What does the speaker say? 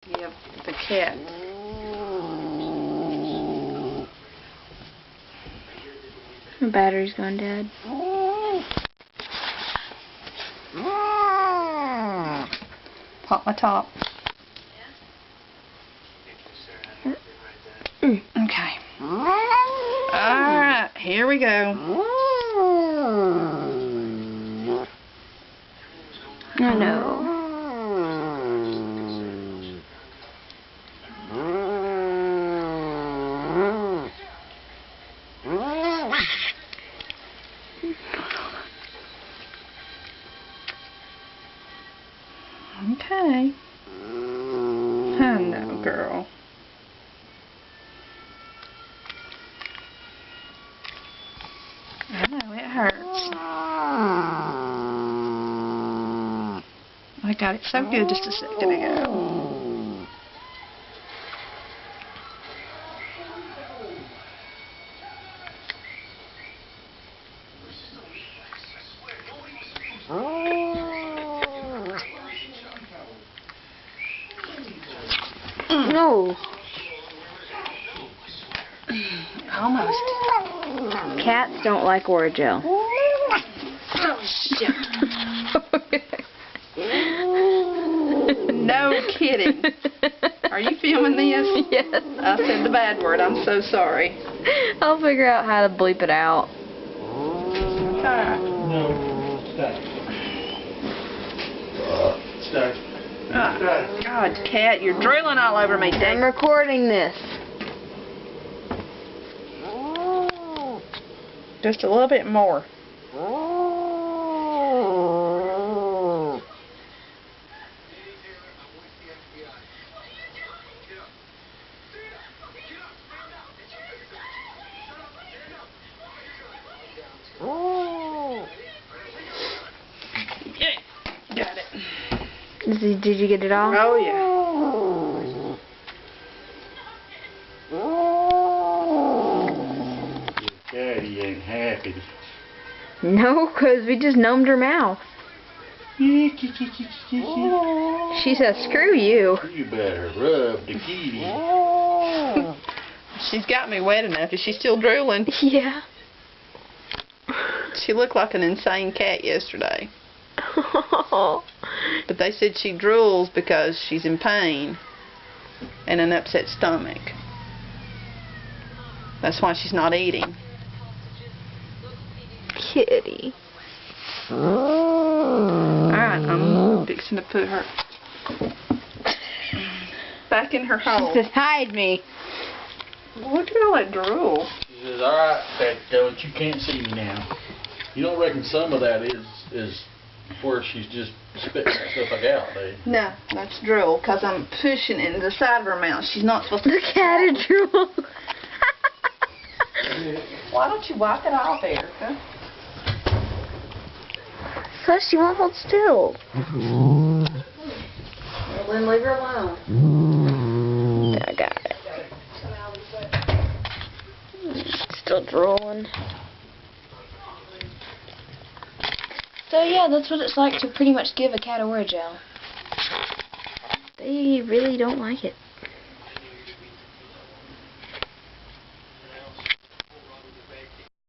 Yep, the cat. My battery's gone dead. Pop my top. Okay. Alright, here we go. I know. Okay. I know, girl. I know, it hurts. I got it so good just a second ago. No. Almost. Cats don't like Orajel. Oh, shit. No kidding. Are you filming this? Yes. I said the bad word. I'm so sorry. I'll figure out how to bleep it out. No, stay. Stay. Oh, God, Cat, you're drooling all over me, I'm Dang. recording this. Just a little bit more. Yeah, got it. Did you get it all? Oh, yeah. Daddy ain't happy. No, because we just gnomed her mouth. She says, screw you. You better rub the kitty. She's got me wet enough. Is she still drooling? Yeah. She looked like an insane cat yesterday. But they said she drools because she's in pain and an upset stomach. That's why she's not eating. Kitty. Alright, I'm fixing to put her back in her hole. She says, hide me. Look at all that drool. She says, alright, but you can't see me now. You don't reckon some of that is where she's just spitting that stuff like out, do you? No, that's drool, because I'm pushing it in the side of her mouth. She's not supposed to. The cat is drool. Why don't you wipe it off, Erica? Because she won't hold still. Well, then leave her alone. I got it. Still drooling. So yeah, that's what it's like to pretty much give a cat Orajel. They really don't like it.